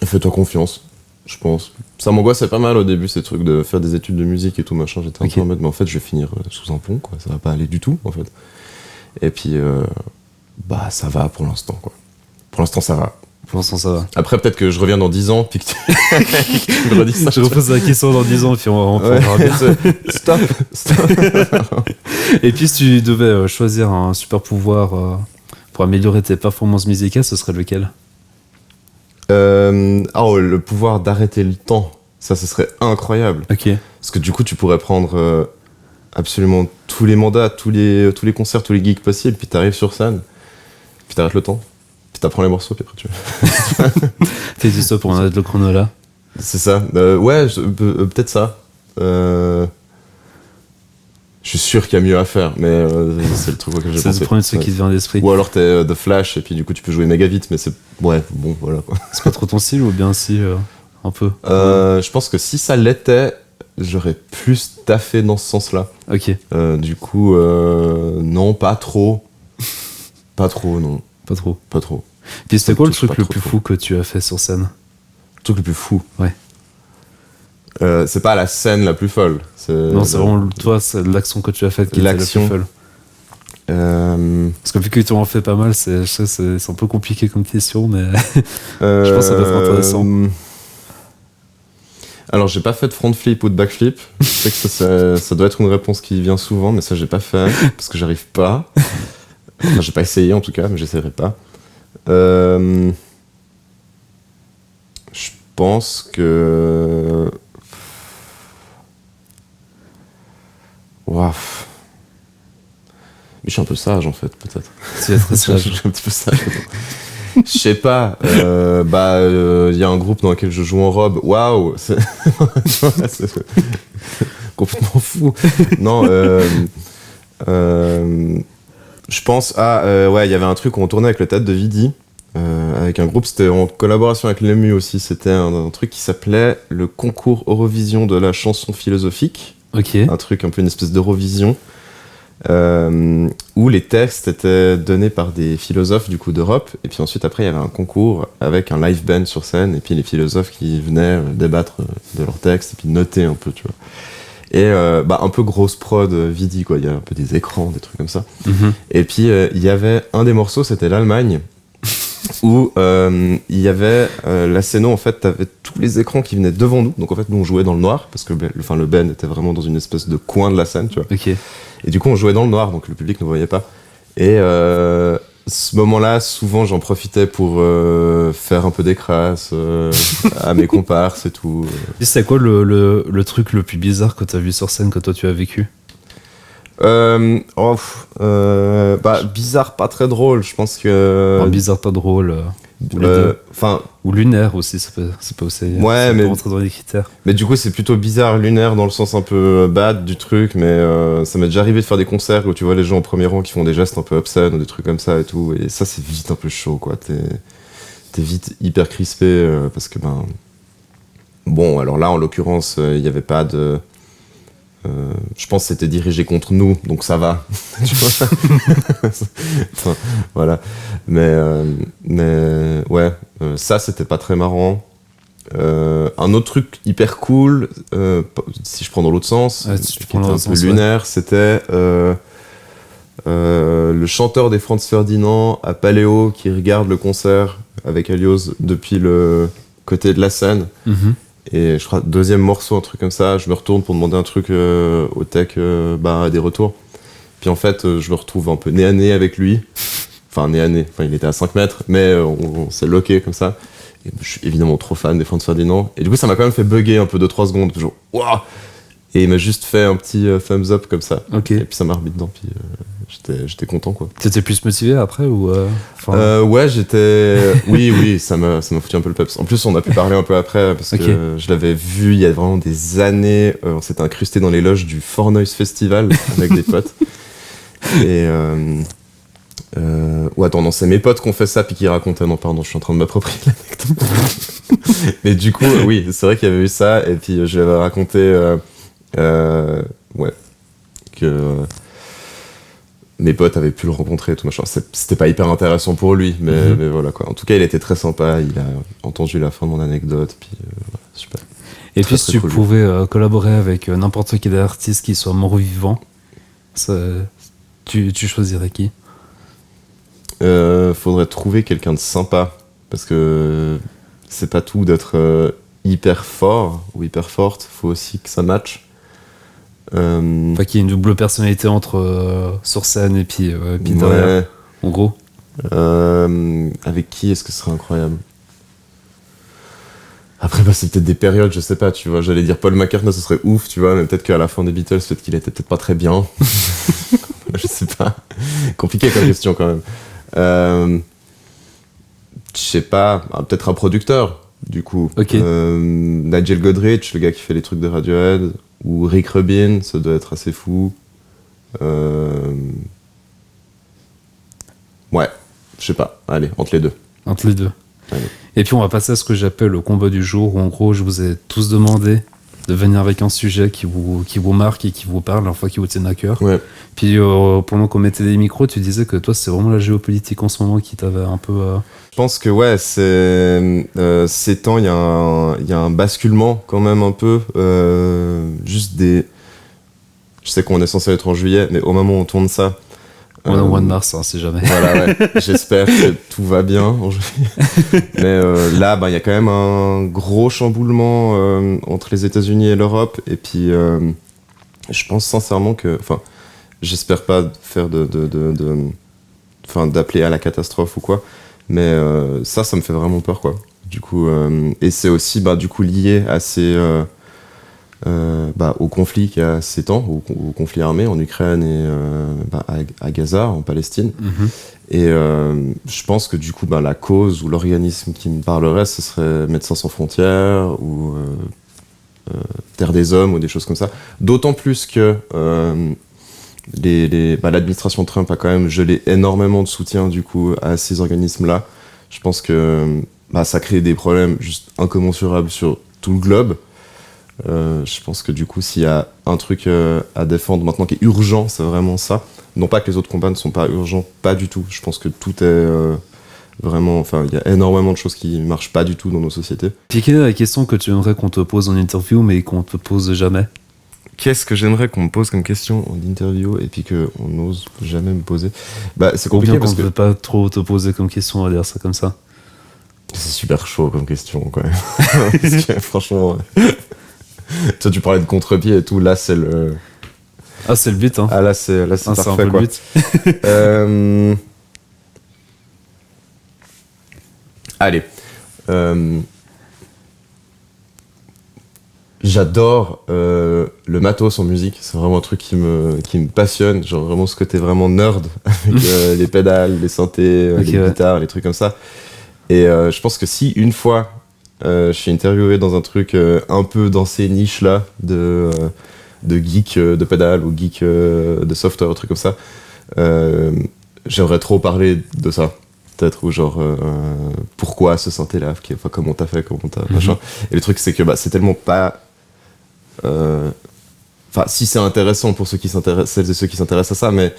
Fais-toi confiance, je pense. Ça m'angoissait pas mal au début, ces trucs de faire des études de musique et tout, machin. J'étais un peu en mode, mais en fait, je vais finir sous un pont, quoi. Ça va pas aller du tout, en fait. Et puis, bah, ça va pour l'instant, quoi. Pour l'instant, ça va. Pour l'instant, ça va. Après, peut-être que je reviens dans 10 ans, puis que tu me redis ça. Je repose la question dans 10 ans, puis on verra bien. Stop. Et puis, si tu devais choisir un super pouvoir pour améliorer tes performances musicales, ce serait lequel? Le pouvoir d'arrêter le temps. Ça, ce serait incroyable. Ok. Parce que du coup, tu pourrais prendre absolument tous les mandats, tous les concerts, tous les gigs possibles, puis t'arrives sur scène, puis t'arrêtes le temps, puis t'apprends les morceaux, puis après tu... T'es dit ça pour en arrêter le chrono là? C'est ça. Ouais, peut-être ça. Je suis sûr qu'il y a mieux à faire, mais c'est le truc auquel j'ai pensé. C'est le premier truc qui te vient à l'esprit. Ou alors t'es The Flash, et puis du coup tu peux jouer méga vite, mais c'est... Ouais, bon, voilà quoi. C'est pas trop ton style ou bien si un peu? Je pense que si ça l'était, j'aurais plus taffé dans ce sens-là. Ok. Du coup, non, pas trop. Pas trop, non. Pas trop. Pas trop. Puis c'était quoi le touche truc pas le trop, plus trop. fou que tu as fait sur scène? Le truc le plus fou. Ouais. C'est pas la scène la plus folle. Non, c'est vraiment toi, c'est l'action que tu as faite qui était la plus folle. Parce que vu que tu en fais pas mal, c'est un peu compliqué comme question, mais je pense que ça doit être intéressant. Alors, j'ai pas fait de front flip ou de back flip. Je sais que ça doit être une réponse qui vient souvent, mais ça, j'ai pas fait parce que j'arrive pas. Enfin, j'ai pas essayé en tout cas, mais j'essaierai pas. Je pense que. Waouh. Mais je suis un peu sage en fait, peut-être. Tu es très sage. Je suis un petit peu sage. Je sais pas. Il y a un groupe dans lequel je joue en robe. Waouh. C'est complètement fou. Non. Je pense ouais, il y avait un truc où on tournait avec le théâtre de Vidi. Avec un groupe, c'était en collaboration avec l'EMU aussi. C'était un truc qui s'appelait le concours Eurovision de la chanson philosophique. Ok. Un truc un peu une espèce d'Eurovision. Où les textes étaient donnés par des philosophes du coup d'Europe, et puis ensuite après il y avait un concours avec un live band sur scène, et puis les philosophes qui venaient débattre de leurs textes et puis noter un peu, tu vois. Et un peu grosse prod Vidi, quoi. Il y a un peu des écrans, des trucs comme ça. Mm-hmm. Et puis il y avait un des morceaux, c'était l'Allemagne, où il y avait la scène, en fait t'avais tous les écrans qui venaient devant nous, donc en fait nous on jouait dans le noir parce que le band était vraiment dans une espèce de coin de la scène, tu vois. Ok. Et du coup on jouait dans le noir, donc le public ne voyait pas. Et ce moment-là, souvent j'en profitais pour faire un peu des crasses à mes comparses et tout. Et c'était quoi le truc le plus bizarre que tu as vu sur scène que toi tu as vécu? Bizarre, pas très drôle, je pense que... Enfin, bizarre, pas drôle. Ou lunaire aussi, c'est pas aussi. Ouais, mais... rentrer dans les critères. Mais du coup, c'est plutôt bizarre, lunaire, dans le sens un peu bad du truc, mais ça m'est déjà arrivé de faire des concerts où tu vois les gens au premier rang qui font des gestes un peu obscènes ou des trucs comme ça et tout, et ça, c'est vite un peu chaud, quoi. T'es vite hyper crispé, parce que, Bon, alors là, en l'occurrence, il n'y avait pas de... je pense que c'était dirigé contre nous, donc ça va. Tu vois. Enfin, voilà. Mais ouais, ça c'était pas très marrant. Un autre truc hyper cool, si je prends dans l'autre sens, si qui était un peu lunaire, c'était le chanteur des Franz Ferdinand à Paléo qui regarde le concert avec Alios depuis le côté de la scène. Mm-hmm. Et je crois, deuxième morceau, un truc comme ça, je me retourne pour demander un truc au tech, des retours. Puis en fait, je me retrouve un peu nez à nez avec lui. Enfin, nez à nez. Enfin, il était à 5 mètres, mais on s'est loqué comme ça. Et je suis évidemment trop fan des Franz Ferdinand. Et du coup, ça m'a quand même fait bugger un peu 2-3 secondes. Genre, waouh! Et il m'a juste fait un petit thumbs up comme ça. Ok. Et puis ça m'a remis dedans. Puis j'étais content, quoi. T'étais plus motivé après ou Ouais, oui, ça m'a foutu un peu le peps. En plus, on a pu parler un peu après parce que je l'avais vu il y a vraiment des années. On s'était incrusté dans les loges du Four Noise Festival avec des potes. Et ou attends, non, c'est mes potes qui ont fait ça puis qui racontaient. Non, pardon, je suis en train de m'approprier l'anecdote. Mais du coup, oui, c'est vrai qu'il y avait eu ça et puis je lui avais raconté, ouais, que mes potes avaient pu le rencontrer et tout machin. C'était pas hyper intéressant pour lui, mais voilà quoi. En tout cas, il était très sympa. Il a entendu la fin de mon anecdote, puis voilà, super. Et puis, si tu pouvais collaborer avec n'importe quel artiste qui soit mort-vivant, tu choisirais qui? Faudrait trouver quelqu'un de sympa, parce que c'est pas tout d'être hyper fort ou hyper forte. Faut aussi que ça matche. Enfin, qu'il y ait une double personnalité entre sur scène et puis derrière, en gros. Avec qui est-ce que ce serait incroyable? Après, c'est peut-être des périodes, je sais pas, tu vois. J'allais dire Paul McCartney, ce serait ouf, tu vois, mais peut-être qu'à la fin des Beatles, peut-être qu'il était peut-être pas très bien. Je sais pas. Compliqué comme question quand même. Je sais pas, peut-être un producteur, du coup. Okay. Nigel Godrich, le gars qui fait les trucs de Radiohead, ou Rick Rubin, ça doit être assez fou. Ouais, je sais pas. Allez, entre les deux. Entre les deux. Allez. Et puis on va passer à ce que j'appelle le combat du jour, où en gros je vous ai tous demandé de venir avec un sujet qui vous marque et qui vous parle, enfin qui vous tienne à cœur. Ouais. Puis pendant qu'on mettait des micros, tu disais que toi c'est vraiment la géopolitique en ce moment qui t'avait un peu... Je pense que ouais, ces temps, il y a un basculement quand même un peu. Juste des... Je sais qu'on est censé être en juillet, mais au moment où on tourne ça... On est au mois de mars, hein, si jamais. Voilà, ouais. J'espère que tout va bien en juillet. Mais là, il y a quand même un gros chamboulement entre les États-Unis et l'Europe. Et puis, je pense sincèrement que... Enfin, j'espère pas faire d'appeler à la catastrophe ou quoi. Mais ça me fait vraiment peur, quoi. Du coup, et c'est aussi, du coup, lié à au conflit qu'il y a ces temps, au conflit armé en Ukraine et à Gaza, en Palestine. Mm-hmm. Et je pense que du coup, la cause ou l'organisme qui me parlerait, ce serait Médecins sans frontières ou Terre des Hommes ou des choses comme ça. D'autant plus que l'administration Trump a quand même gelé énormément de soutien du coup à ces organismes-là. Je pense que ça crée des problèmes juste incommensurables sur tout le globe. Je pense que du coup, s'il y a un truc à défendre maintenant qui est urgent, c'est vraiment ça. Non pas que les autres combats ne sont pas urgents, pas du tout. Je pense que tout est vraiment... Enfin, il y a énormément de choses qui marchent pas du tout dans nos sociétés. Puis quelle est la question que tu aimerais qu'on te pose en interview, mais qu'on te pose jamais? Qu'est-ce que j'aimerais qu'on me pose comme question en interview et puis qu'on n'ose jamais me poser? C'est compliqué parce qu'on ne veut pas trop te poser comme question, on va dire ça comme ça. C'est super chaud comme question, quand même. Parce que, franchement... Toi, tu parlais de contre-pied et tout, là, c'est le... Ah, c'est le but, hein. Ah, là, c'est parfait, c'est un peu quoi. le but. Allez. J'adore le matos en musique. C'est vraiment un truc qui me passionne. Genre, vraiment, ce côté vraiment nerd avec les pédales, les synthés, les guitares, les trucs comme ça. Et je pense que si, une fois... je suis interviewé dans un truc un peu dans ces niches-là de geek de pédale ou geek de software, un truc comme ça. J'aimerais trop parler de ça. Peut-être, ou genre, pourquoi ce synthé-là, comment t'as fait, machin. Et le truc, c'est que c'est tellement pas... Enfin, si c'est intéressant pour celles et ceux qui s'intéressent à ça, mais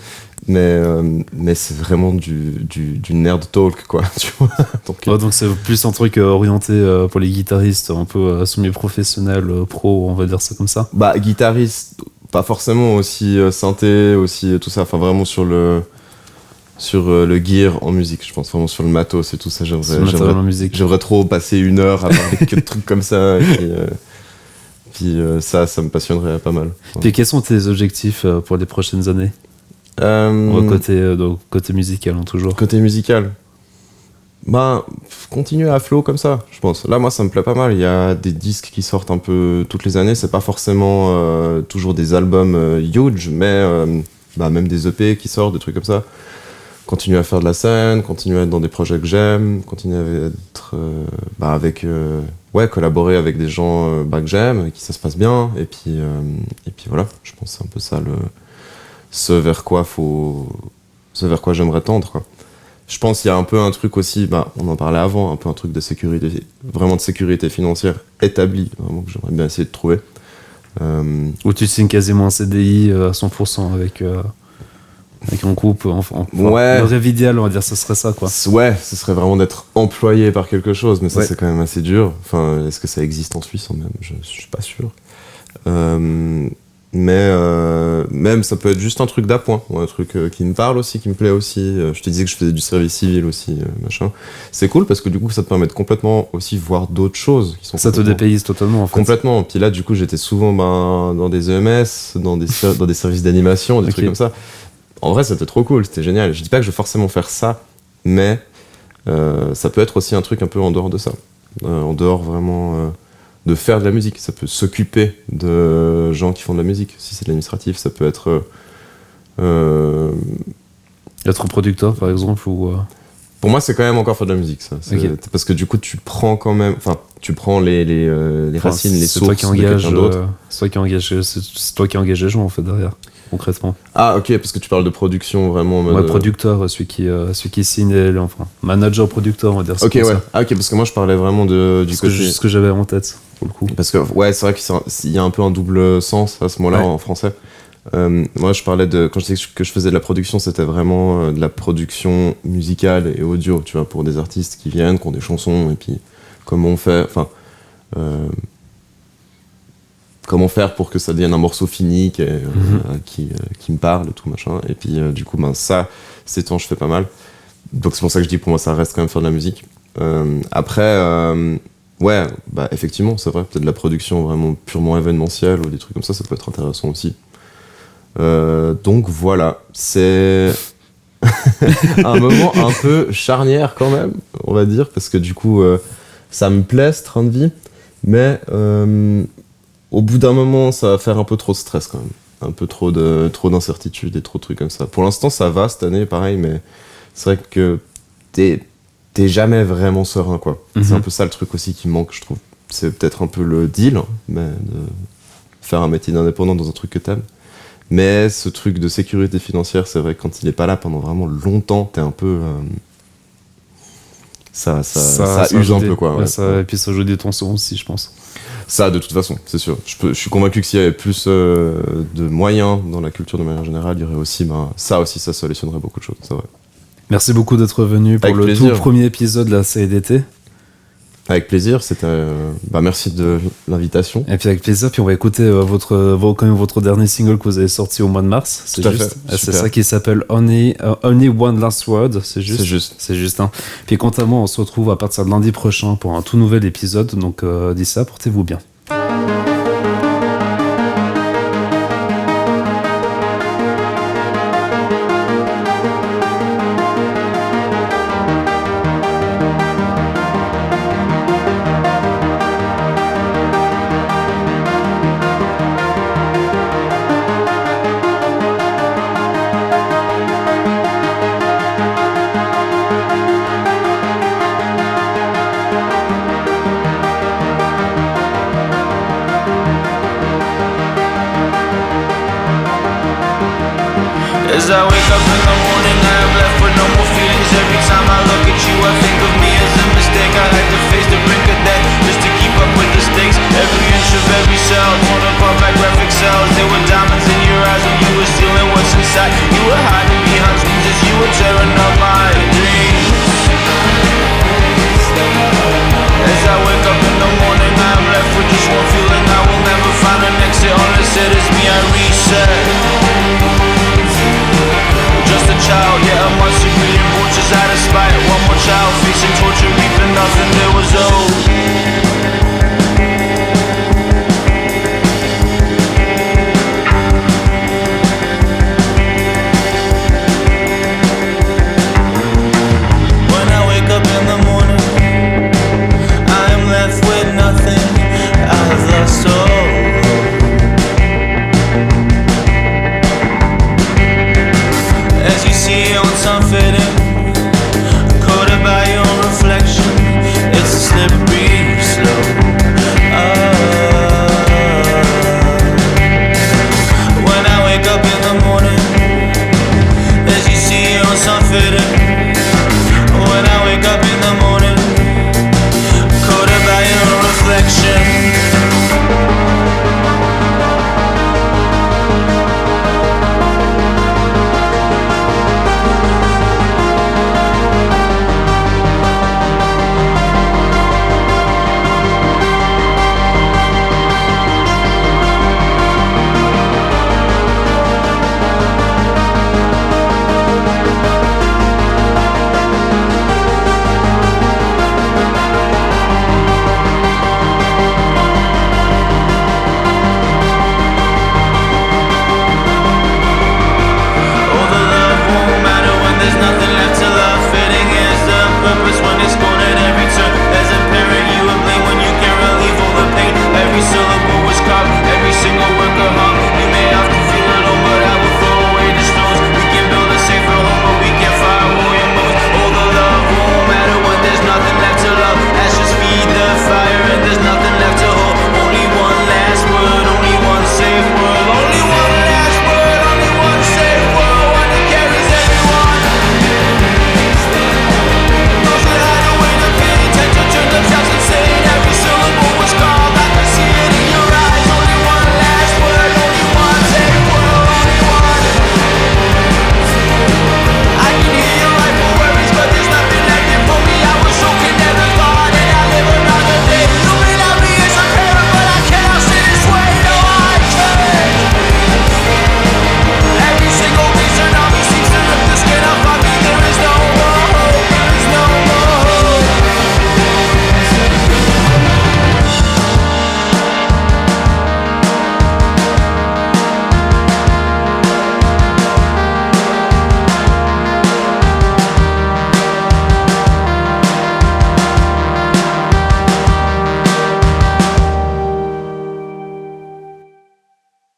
c'est vraiment du nerd talk, quoi, tu vois. Donc c'est plus un truc orienté pour les guitaristes, un peu semi-professionnel, pro, on va dire ça comme ça. Guitariste, pas forcément, aussi synthé, aussi tout ça, enfin vraiment sur le gear en musique, je pense, vraiment sur le matos et tout ça. J'aimerais trop passer 1 heure à parler que de trucs comme ça, et puis ça me passionnerait pas mal. Ouais. Puis quels sont tes objectifs pour les prochaines années? Côté musical, hein, toujours. Côté musical, continuer à flow comme ça, je pense. Là, moi, ça me plaît pas mal. Il y a des disques qui sortent un peu toutes les années. C'est pas forcément toujours des albums huge, mais même des EP qui sortent, des trucs comme ça. Continuer à faire de la scène, continuer à être dans des projets que j'aime, continuer à être collaborer avec des gens que j'aime, avec qui ça se passe bien, et puis voilà, je pense que c'est un peu ça ce vers quoi j'aimerais tendre, quoi. Je pense qu'il y a un peu un truc aussi, on en parlait avant, un peu un truc de sécurité, vraiment de sécurité financière établie, vraiment que j'aimerais bien essayer de trouver. Où tu signes quasiment un CDI à 100% avec un groupe. Ouais. Le rêve idéal, on va dire, ce serait ça, quoi. Ouais, ce serait vraiment d'être employé par quelque chose, mais ça Ouais. c'est quand même assez dur. Enfin, est-ce que ça existe en Suisse même ? Je suis pas sûr. Même ça peut être juste un truc d'appoint, ou un truc qui me parle aussi, qui me plaît aussi. Je te disais que je faisais du service civil aussi, machin. C'est cool parce que du coup ça te permet de complètement aussi voir d'autres choses qui sont Ça te dépayse totalement, en fait. complètement. Puis là du coup j'étais souvent dans des EMS, dans des services d'animation, des trucs comme ça. En vrai c'était trop cool, c'était génial. Je dis pas que je veux forcément faire ça, mais ça peut être aussi un truc un peu en dehors de ça. En dehors vraiment de faire de la musique. Ça peut s'occuper de gens qui font de la musique. Si c'est de l'administratif, ça peut être... Être producteur, par exemple, ou... Pour moi, c'est quand même encore faire de la musique, ça. Parce que du coup, tu prends quand même... Enfin, tu prends les racines, les sources de quelqu'un d'autre. C'est toi qui engage les gens, en fait, derrière, concrètement. Ah, ok, parce que tu parles de production vraiment en mode... Ouais, producteur, celui qui signe, enfin, manager producteur, on va dire. Ok, ouais. Ah, ok, parce que moi, je parlais vraiment du côté... ce que j'avais en tête, pour le coup. Parce que, ouais, c'est vrai qu'il y a un peu un double sens à ce mot-là en français. Moi, je parlais quand je disais que je faisais de la production, c'était vraiment de la production musicale et audio, tu vois, pour des artistes qui viennent, qui ont des chansons, et puis comment on fait, comment faire pour que ça devienne un morceau fini qui me parle, et tout machin. Et puis, du coup, ça, ces temps, je fais pas mal. Donc, c'est pour ça que je dis, pour moi, ça reste quand même faire de la musique. Après, ouais, effectivement, c'est vrai, peut-être de la production vraiment purement événementielle ou des trucs comme ça peut être intéressant aussi. Donc voilà, c'est un moment un peu charnière quand même, on va dire, parce que du coup, ça me plaît ce train de vie, mais au bout d'un moment, ça va faire un peu trop de stress quand même, un peu trop d'incertitudes et trop de trucs comme ça. Pour l'instant, ça va cette année, pareil, mais c'est vrai que t'es jamais vraiment serein, quoi. C'est un peu ça le truc aussi qui manque, je trouve. C'est peut-être un peu le deal, mais de faire un métier d'indépendant dans un truc que t'aimes. Mais ce truc de sécurité financière, c'est vrai que quand il est pas là pendant vraiment longtemps, t'es un peu... ça use un peu, quoi. Ouais. Et puis ça joue des tensions aussi, je pense. Ça, de toute façon, c'est sûr. Je suis convaincu que s'il y avait plus de moyens dans la culture de manière générale, il y aurait aussi... ça solutionnerait beaucoup de choses, c'est vrai. Merci beaucoup d'être venu pour le tout premier épisode de la série d'été. Avec plaisir, c'était... merci de l'invitation. Et puis avec plaisir, puis on va écouter quand même votre dernier single que vous avez sorti au mois de mars. C'est juste. C'est ça qui s'appelle Only One Last Word. C'est juste. Hein. Puis quant à moi, on se retrouve à partir de lundi prochain pour un tout nouvel épisode. Donc d'ici là, portez-vous bien. As I wake up in the morning, I am left with no more feelings. Every time I look at you, I think of me as a mistake. I had to face the brink of death just to keep up with the stakes. Every inch of every cell, torn apart by graphic cells. There were diamonds in your eyes when you were stealing what's inside. You were hiding behind screens as you were tearing up